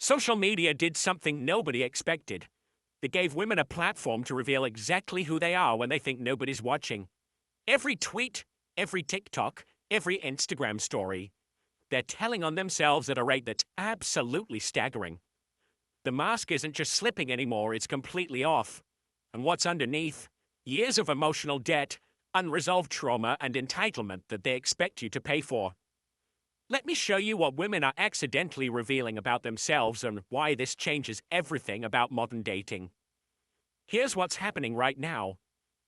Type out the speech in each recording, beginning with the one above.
Social media did something nobody expected. They gave women a platform to reveal exactly who they are when they think nobody's watching. Every tweet, every TikTok, every Instagram story, they're telling on themselves at a rate that's absolutely staggering. The mask isn't just slipping anymore, it's completely off. And what's underneath? Years of emotional debt, unresolved trauma, and entitlement that they expect you to pay for. Let me show you what women are accidentally revealing about themselves and why this changes everything about modern dating. Here's what's happening right now.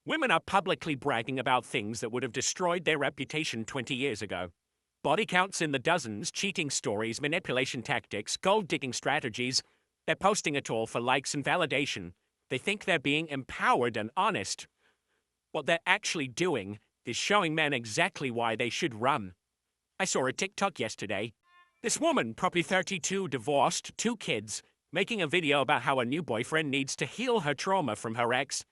Women are publicly bragging about things that would have destroyed their reputation 20 years ago. Body counts in the dozens, cheating stories, manipulation tactics, gold-digging strategies. They're posting it all for likes and validation. They think they're being empowered and honest. What they're actually doing is showing men exactly why they should run. I saw a TikTok yesterday. This woman, probably 32, divorced, 2 kids, making a video about how a new boyfriend needs to heal her trauma from her ex.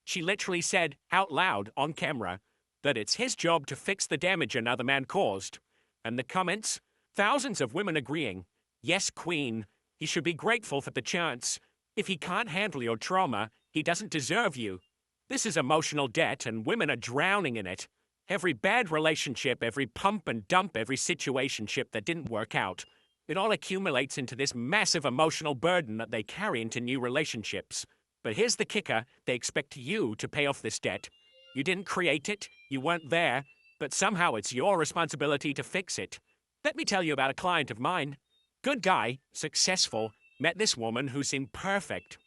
She literally said, out loud, on camera, that it's his job to fix the damage another man caused. And the comments? Thousands of women agreeing. Yes, queen. He should be grateful for the chance. If he can't handle your trauma, he doesn't deserve you. This is emotional debt, and women are drowning in it. Every bad relationship, every pump and dump, every situationship that didn't work out, it all accumulates into this massive emotional burden that they carry into new relationships. But here's the kicker, they expect you to pay off this debt. You didn't create it, you weren't there, but somehow it's your responsibility to fix it. Let me tell you about a client of mine. Good guy, successful, met this woman who seemed perfect.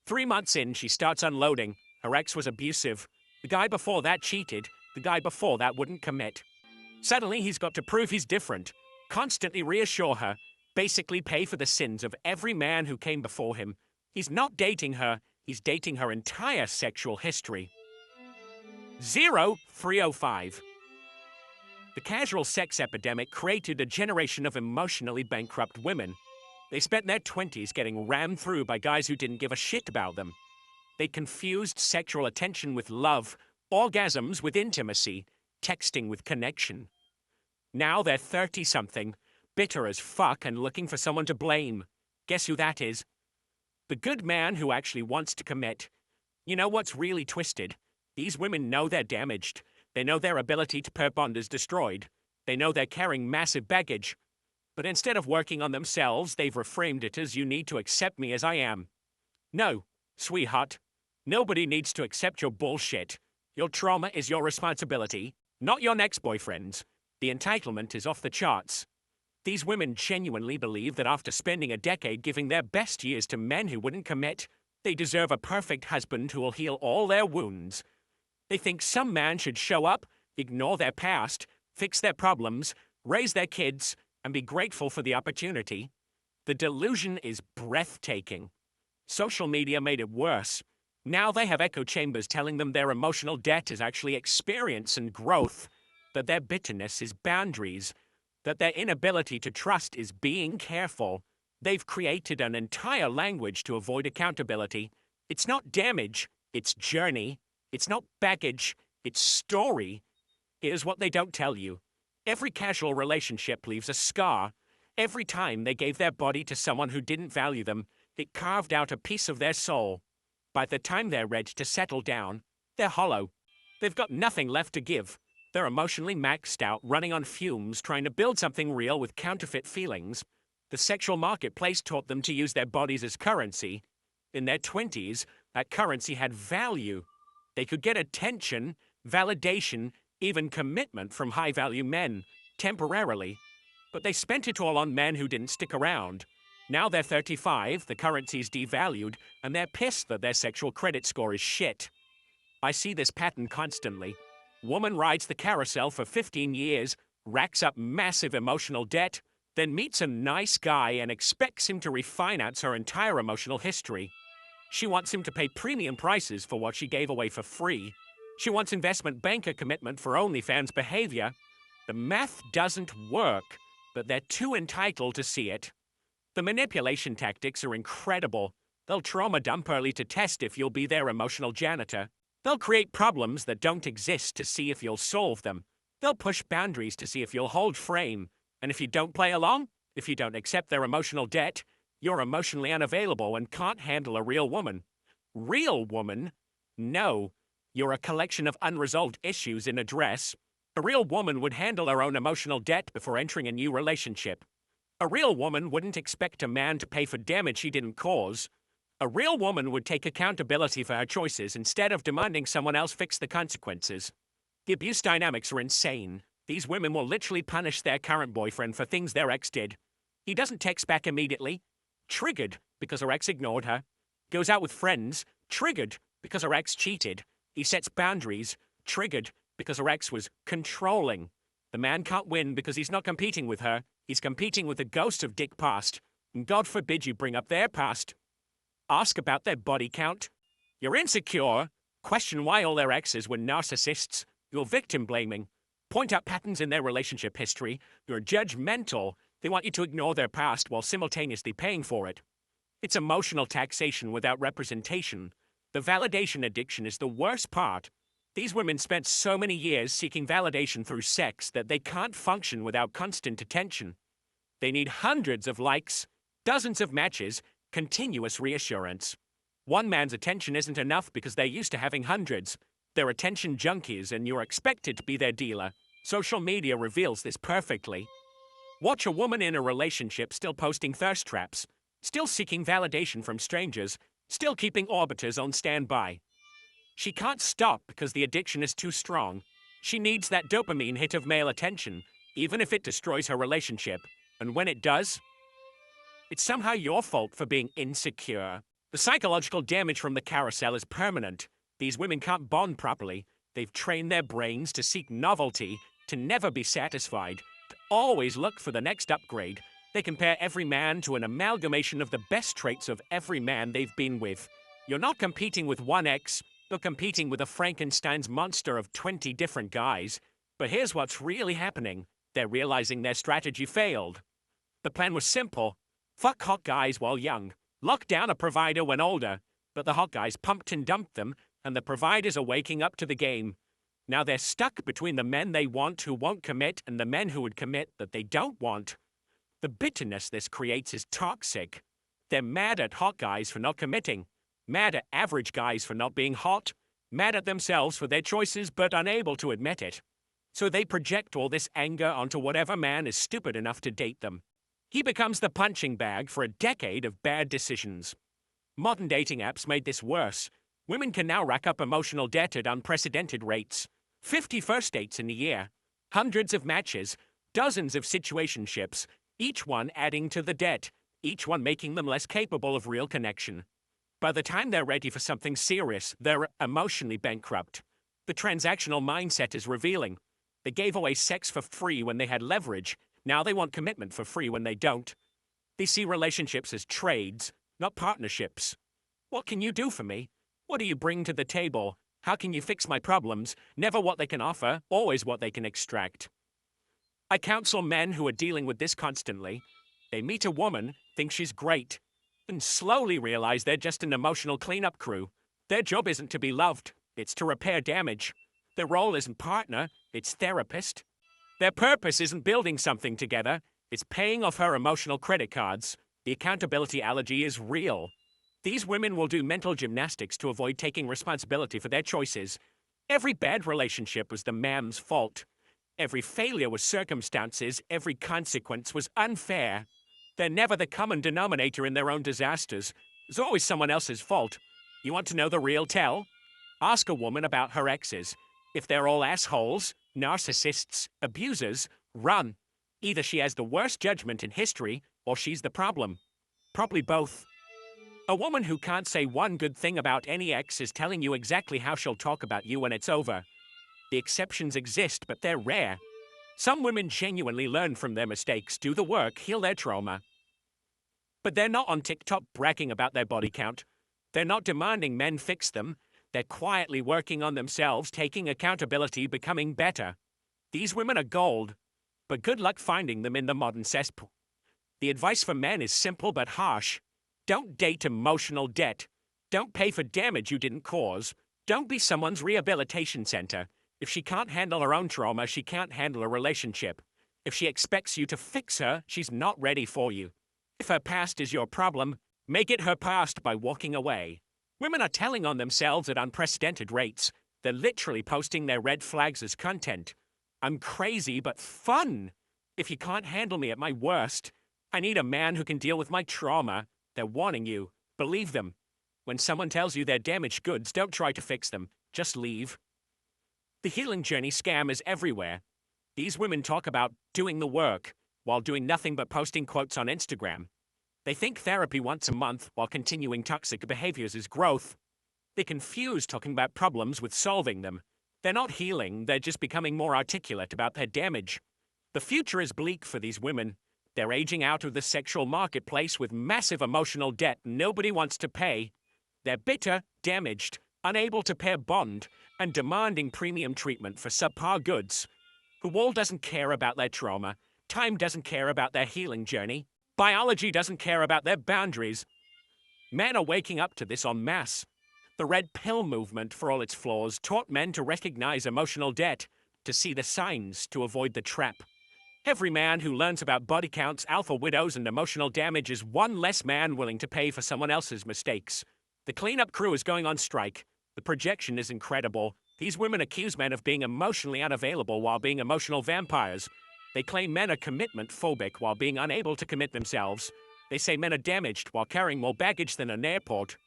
3 months in, she starts unloading. Her ex was abusive. The guy before that cheated. The guy before that wouldn't commit. Suddenly, he's got to prove he's different. Constantly reassure her. Basically pay for the sins of every man who came before him. He's not dating her. He's dating her entire sexual history. 0305. The casual sex epidemic created a generation of emotionally bankrupt women. They spent their 20s getting rammed through by guys who didn't give a shit about them. They confused sexual attention with love, orgasms with intimacy, texting with connection. Now they're 30-something, bitter as fuck and looking for someone to blame. Guess who that is? The good man who actually wants to commit. You know what's really twisted? These women know they're damaged. They know their ability to pair bond is destroyed. They know they're carrying massive baggage. But instead of working on themselves, they've reframed it as you need to accept me as I am. No, sweetheart. Nobody needs to accept your bullshit. Your trauma is your responsibility, not your next boyfriend's. The entitlement is off the charts. These women genuinely believe that after spending a decade giving their best years to men who wouldn't commit, they deserve a perfect husband who will heal all their wounds. They think some man should show up, ignore their past, fix their problems, raise their kids, and be grateful for the opportunity. The delusion is breathtaking. Social media made it worse. Now they have echo chambers telling them their emotional debt is actually experience and growth, that their bitterness is boundaries, that their inability to trust is being careful. They've created an entire language to avoid accountability. It's not damage, it's journey. It's not baggage, it's story. Here's what they don't tell you. Every casual relationship leaves a scar. Every time they gave their body to someone who didn't value them, it carved out a piece of their soul. By the time they're ready to settle down, they're hollow. They've got nothing left to give. They're emotionally maxed out, running on fumes, trying to build something real with counterfeit feelings. The sexual marketplace taught them to use their bodies as currency. In their 20s, that currency had value. They could get attention, validation, even commitment from high-value men, temporarily. But they spent it all on men who didn't stick around. Now they're 35, the currency's devalued, and they're pissed that their sexual credit score is shit. I see this pattern constantly. Woman rides the carousel for 15 years, racks up massive emotional debt, then meets a nice guy and expects him to refinance her entire emotional history. She wants him to pay premium prices for what she gave away for free. She wants investment banker commitment for OnlyFans behavior. The math doesn't work, but they're too entitled to see it. The manipulation tactics are incredible. They'll trauma dump early to test if you'll be their emotional janitor. They'll create problems that don't exist to see if you'll solve them. They'll push boundaries to see if you'll hold frame. And if you don't play along, if you don't accept their emotional debt, You're emotionally unavailable and can't handle a real woman. Real woman? No. You're a collection of unresolved issues in a dress. A real woman would handle her own emotional debt before entering a new relationship. A real woman wouldn't expect a man to pay for damage she didn't cause. A real woman would take accountability for her choices instead of demanding someone else fix the consequences. The abuse dynamics are insane. These women will literally punish their current boyfriend for things their ex did. He doesn't text back immediately. Triggered because her ex ignored her. Goes out with friends. Triggered because her ex cheated. He sets boundaries. Triggered because her ex was controlling. The man can't win because he's not competing with her. He's competing with the ghost of Dick past. And God forbid you bring up their past. Ask about their body count. You're insecure. Question why all their exes were narcissists. You're victim blaming. Point out patterns in their relationship history. You're judgmental. They want you to ignore their past while simultaneously paying for it. It's emotional taxation without representation. The validation addiction is the worst part. These women spent so many years seeking validation through sex that they can't function without constant attention. They need hundreds of likes, dozens of matches, continuous reassurance. One man's attention isn't enough because they're used to having hundreds. They're attention junkies and you're expected to be their dealer. Social media reveals this perfectly. Watch a woman in a relationship still posting thirst traps, still seeking validation from strangers, still keeping orbiters on standby. She can't stop because the addiction is too strong. She needs that dopamine hit of male attention, even if it destroys her relationship. And when it does, it's somehow your fault for being insecure. The psychological damage from the carousel is permanent. These women can't bond properly. They've trained their brains to seek novelty, to never be satisfied, to always look for the next upgrade. They compare every man to an amalgamation of the best traits of every man they've been with. You're not competing with one ex, you're competing with a Frankenstein's monster of 20 different guys. But here's what's really happening. They're realizing their strategy failed. The plan was simple. Fuck hot guys while young. Lock down a provider when older. But the hot guys pumped and dumped them, and the providers are waking up to the game. Now they're stuck between the men they want who won't commit and the men who would commit that they don't want. The bitterness this creates is toxic. They're mad at hot guys for not committing, mad at average guys for not being hot, mad at themselves for their choices but unable to admit it. So they project all this anger onto whatever man is stupid enough to date them. He becomes the punching bag for a decade of bad decisions. Modern dating apps made this worse. Women can now rack up emotional debt at unprecedented rates. 50 first dates in a year, hundreds of matches, dozens of situationships, each one adding to the debt, each one making them less capable of real connection. By the time they're ready for something serious, they're emotionally bankrupt. The transactional mindset is revealing. They gave away sex for free when they had leverage. Now they want commitment for free when they don't. They see relationships as trades, not partnerships. What can you do for me? What do you bring to the table? How can you fix my problems? Never what they can offer, always what they can extract. I counsel men who are dealing with this constantly. They meet a woman, think she's great, and slowly realize they're just an emotional cleanup crew. Their job isn't to be loved, it's to repair damage. Their role isn't partner, it's therapist. Their purpose isn't building something together, it's paying off her emotional credit cards. The accountability allergy is real. These women will do mental gymnastics to avoid taking responsibility for their choices. Every bad relationship was the man's fault. Every failure was circumstances, every consequence was unfair. They're never the common denominator in their own disasters. It's always someone else's fault. You want to know the real tell? Ask a woman about her exes. If they're all assholes, narcissists, abusers, run. Either she has the worst judgment in history, or she's the problem. Probably both. A woman who can't say one good thing about any ex is telling you exactly how she'll talk about you when it's over. The exceptions exist, but they're rare. Some women genuinely learn from their mistakes, do the work, heal their trauma. But they're not on TikTok bragging about their body count. They're not demanding men fix them. They're quietly working on themselves, taking accountability, becoming better. These women are gold, but good luck finding them in the modern cesspool. The advice for men is simple but harsh. Don't date emotional debt. Don't pay for damage you didn't cause. Don't be someone's rehabilitation center. If she can't handle her own trauma, she can't handle a relationship. If she expects you to fix her, she's not ready for you. If her past is your problem, make it her past by walking away. Women are telling on themselves at unprecedented rates. They're literally posting their red flags as content. I'm crazy but fun. If you can't handle me at my worst, I need a man who can deal with my trauma. They're warning you. Believe them. When someone tells you they're damaged goods, don't try to fix them. Just leave. The healing journey scam is everywhere. These women talk about doing the work while doing nothing but posting quotes on Instagram. They think therapy once a month while continuing toxic behaviors is growth. They confuse talking about problems with solving them. They're not healing, they're just becoming more articulate about their damage. The future is bleak for these women. They're aging out of the sexual marketplace with massive emotional debt nobody wants to pay. They're bitter, damaged, unable to pay a bond, and demanding premium treatment for subpar goods. The wall doesn't care about their trauma. Time doesn't care about their healing journey. Biology doesn't care about their boundaries. Men are waking up to this en masse. The red pill movement, for all its flaws, taught men to recognize emotional debt, to see the signs, to avoid the trap. Every man who learns about body counts, alpha widows, and emotional damage is one less man willing to pay for someone else's mistakes. The cleanup crew is going on strike. The projection is incredible. These women accuse men of being emotionally unavailable while being emotional vampires. They claim men are commitment phobic while being unable to commit themselves. They say men are damaged while carrying more baggage than an airport.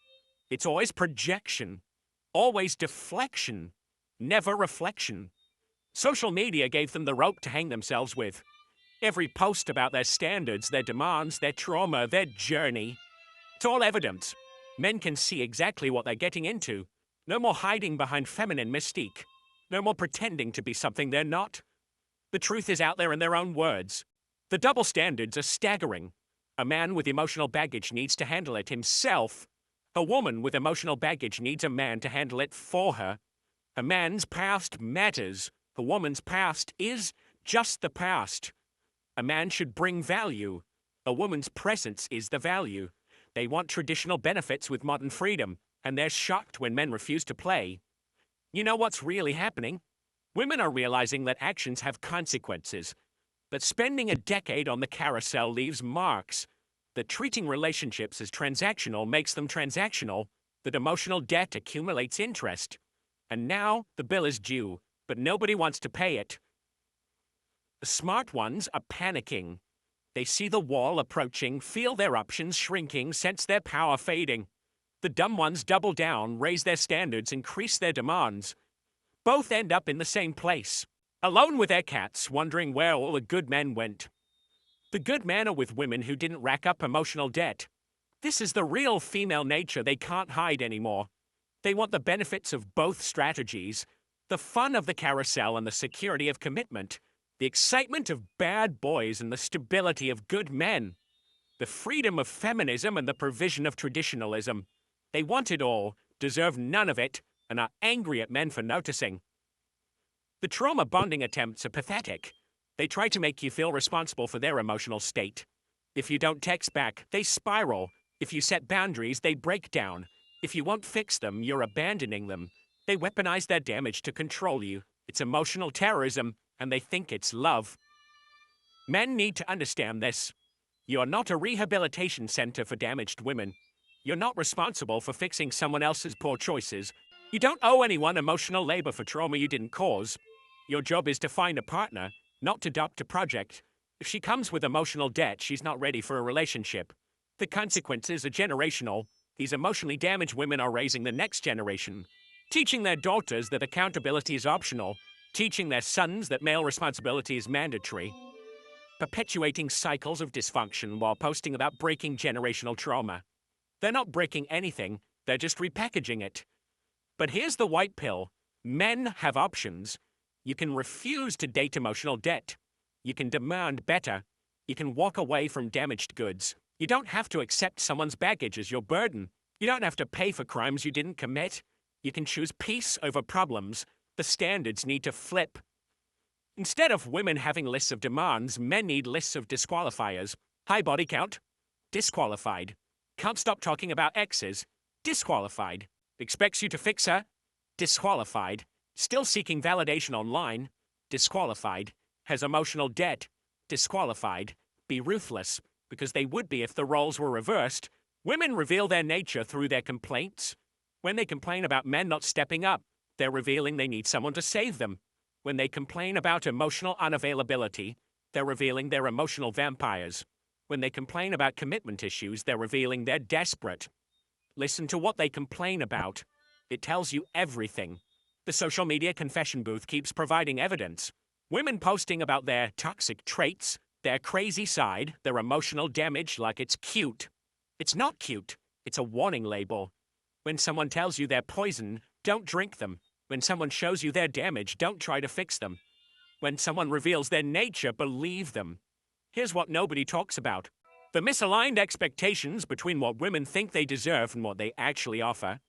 It's always projection, always deflection, never reflection. Social media gave them the rope to hang themselves with. Every post about their standards, their demands, their trauma, their journey. It's all evidence. Men can see exactly what they're getting into. No more hiding behind feminine mystique. No more pretending to be something they're not. The truth is out there in their own words. The double standards are staggering. A man with emotional baggage needs to handle it himself. A woman with emotional baggage needs a man to handle it for her. A man's past matters. A woman's past is just the past. A man should bring value. A woman's presence is the value. They want traditional benefits with modern freedom, and they're shocked when men refuse to play. You know what's really happening? Women are realizing that actions have consequences. But spending a decade on the carousel leaves marks. That treating relationships as transactional makes them transactional. That emotional debt accumulates interest. And now the bill is due, but nobody wants to pay it. The smart ones are panicking. They see the wall approaching, feel their options shrinking, sense their power fading. The dumb ones double down, raise their standards, increase their demands. Both end up in the same place, alone with their cats, wondering where all the good men went. The good men are with women who didn't rack up emotional debt. This is the real female nature they can't hide anymore. They want the benefits of both strategies, the fun of the carousel and the security of commitment, the excitement of bad boys and the stability of good men, the freedom of feminism and the provision of traditionalism. They want it all, deserve none of it, and are angry at men for noticing. The trauma bonding attempts are pathetic. They try to make you feel responsible for their emotional state. If you don't text back, they spiral. If you set boundaries, they break down. If you won't fix them, you're abandoning them. They weaponize their damage to control you. It's emotional terrorism, and they think it's love. Men need to understand this. You're not a rehabilitation center for damaged women. You're not responsible for fixing someone else's poor choices. You don't owe anyone emotional labor for trauma you didn't cause. Your job is to find a partner, not to adopt a project. If she comes with emotional debt, she's not ready for a relationship. The consequences are generational. These emotionally damaged women are raising the next generation, teaching their daughters that accountability is optional, teaching their sons that male responsibility is mandatory, perpetuating cycles of dysfunction while posting about breaking generational trauma. They're not breaking anything, they're just repackaging it. But here's the white pill. Men have options. You can refuse to date emotional debt. You can demand better. You can walk away from damaged goods. You don't have to accept someone's baggage as your burden. You don't have to pay for crimes you didn't commit. You can choose peace over problems. The standards need to flip. Instead of women having lists of demands, men need lists of disqualifiers. High body count? Disqualified. Can't stop talking about exes? Disqualified. Expects you to fix her? Disqualified. Still seeking validation online? Disqualified. Has emotional debt? Disqualified. Be ruthless. because they would be if the roles were reversed. Women reveal their nature through their complaints. When they complain about men not stepping up, they're revealing they need someone to save them. When they complain about emotional unavailability, they're revealing they're emotional vampires. When they complain about commitment issues, they're revealing they're desperate. Listen to what they complain about. It tells you everything. The social media confession booth keeps providing evidence. Women posting about their toxic traits, their crazy side, their emotional damage like it's cute. It's not cute. It's a warning label. When someone tells you they're poison, don't drink them. When someone shows you their damage, don't try to fix them. When someone reveals their nature, believe them. Here's what nobody talks about: the misaligned expectations between what women think they deserve and what they actually offer.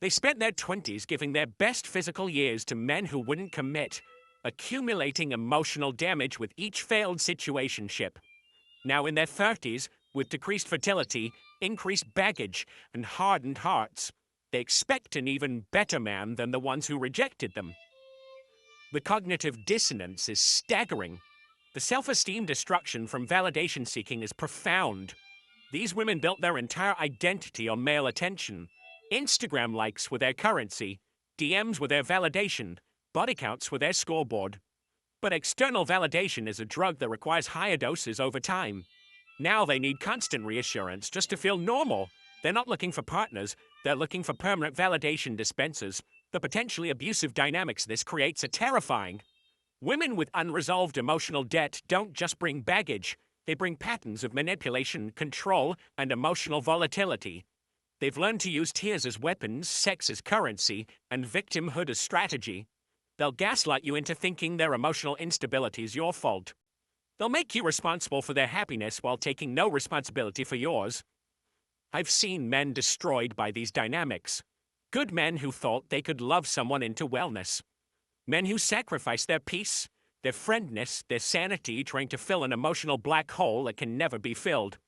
They spent their 20s giving their best physical years to men who wouldn't commit, accumulating emotional damage with each failed situationship. Now in their 30s, with decreased fertility, increased baggage, and hardened hearts, they expect an even better man than the ones who rejected them. The cognitive dissonance is staggering. The self-esteem destruction from validation seeking is profound. These women built their entire identity on male attention. Instagram likes were their currency, DMs were their validation, body counts were their scoreboard. But external validation is a drug that requires higher doses over time. Now they need constant reassurance just to feel normal. They're not looking for partners, they're looking for permanent validation dispensers. The potentially abusive dynamics this creates are terrifying. Women with unresolved emotional debt don't just bring baggage, they bring patterns of manipulation, control, and emotional volatility. They've learned to use tears as weapons, sex as currency, and victimhood as strategy. They'll gaslight you into thinking their emotional instability is your fault. They'll make you responsible for their happiness while taking no responsibility for yours. I've seen men destroyed by these dynamics. Good men who thought they could love someone into wellness. Men who sacrificed their peace, their friendness, their sanity trying to fill an emotional black hole that can never be filled.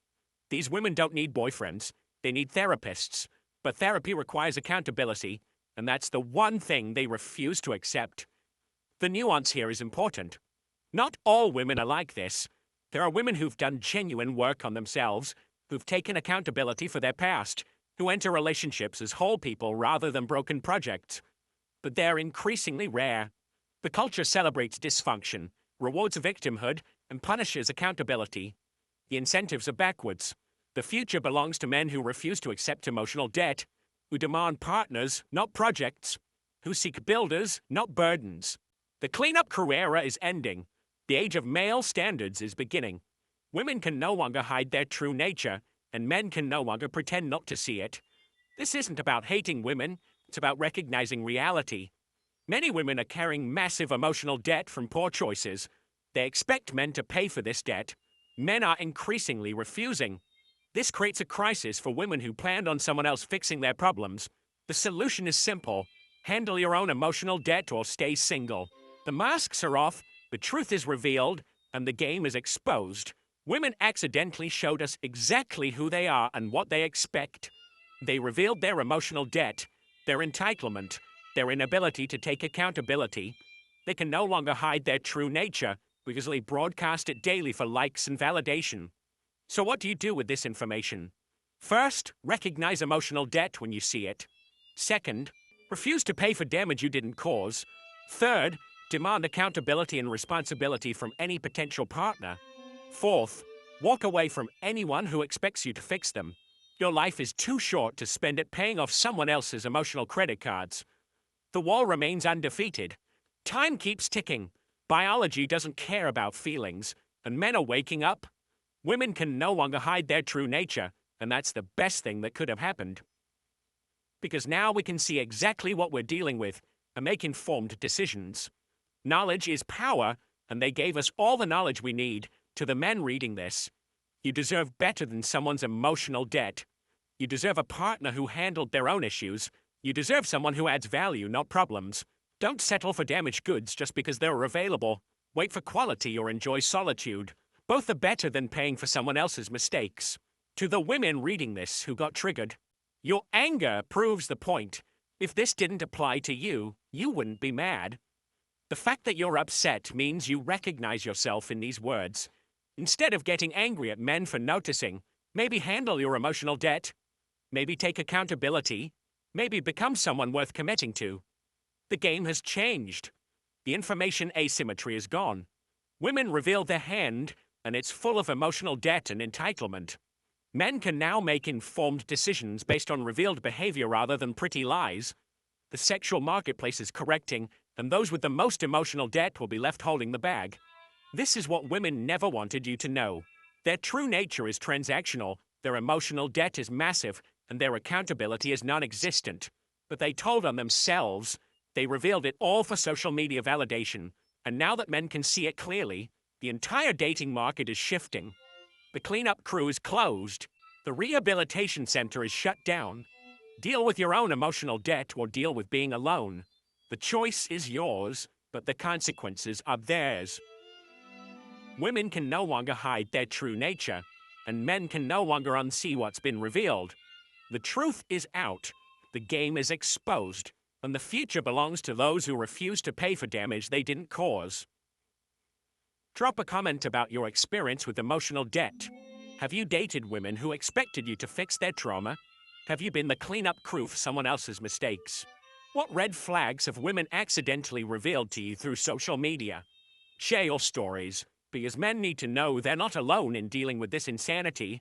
These women don't need boyfriends. They need therapists. But therapy requires accountability, and that's the one thing they refuse to accept. The nuance here is important. Not all women are like this. There are women who've done genuine work on themselves, who've taken accountability for their past, who enter relationships as whole people rather than broken projects. But they're increasingly rare. The culture celebrates dysfunction, rewards victimhood, and punishes accountability. The incentives are backwards. The future belongs to men who refuse to accept emotional debt, who demand partners, not projects, who seek builders, not burdens. The cleanup crew era is ending. The age of male standards is beginning. Women can no longer hide their true nature, and men can no longer pretend not to see it. This isn't about hating women, it's about recognizing reality. Many women are carrying massive emotional debt from poor choices. They expect men to pay for this debt. Men are increasingly refusing. This creates a crisis for women who planned on someone else fixing their problems. The solution is simple. Handle your own emotional debt or stay single. The masks are off, the truth is revealed, and the game is exposed. Women accidentally showed us exactly who they are and what they expect. They revealed their emotional debt, their entitlement, their inability to take accountability. They can no longer hide their true nature because they broadcast it daily for likes and validation. So what do you do with this information? First, recognize emotional debt when you see it. Second, refuse to pay for damage you didn't cause. Third, demand accountability and responsibility from any potential partner. Fourth, walk away from anyone who expects you to fix them. Your life is too short to spend it paying off someone else's emotional credit cards. The wall remains undefeated. Time keeps ticking. Biology doesn't care about feelings, and men are waking up. Women can no longer hide their true nature, and that's the best thing that could have happened. Because now we can see exactly what we're dealing with and make informed decisions. Knowledge is power, and they gave us all the knowledge we need. To the men reading this, you deserve better than someone's emotional debt. You deserve a partner who handled their own issues. You deserve someone who adds value, not problems. Don't settle for damaged goods just because they're available. Wait for quality or enjoy solitude. Both are better than paying for someone else's mistakes. To the women reading this who got triggered, your anger proves the point. If this didn't apply to you, you wouldn't be mad. The fact that you're upset means you recognize yourself in these words. Instead of getting angry at men for noticing, maybe handle your emotional debt. Maybe take accountability. Maybe become someone worth committing to. The game has changed. The information asymmetry is gone. Women reveal their hand, and it's full of emotional debt and entitlement. Men can now make informed decisions based on revealed behavior rather than pretty lies. The sexual marketplace is correcting, and those with the most emotional debt will be left holding the bag. This is what women never wanted you to know. Their true nature is transactional, their emotional debt is massive, and their accountability is non-existent. But they told on themselves. They revealed it all for social media validation. And now that men can see it clearly, the entire dating market is shifting. The cleanup crew is closed. The rehabilitation center is shut down. Deal with your own emotional debt or deal with being alone. The choice is yours, but the consequences are theirs. Women can no longer hide their true nature, and men can no longer unsee what's been revealed. The truth is out. The game is exposed, and the future belongs to those who refuse to pay for damage they didn't cause. Drop a comment about your experience with emotional debt. Have you dated women who expected you to fix their trauma? Have you been the cleanup crew for someone else's mistakes? What red flags have women accidentally revealed to you through social media? Share your stories, because men need to know they're not alone in dealing with this insanity.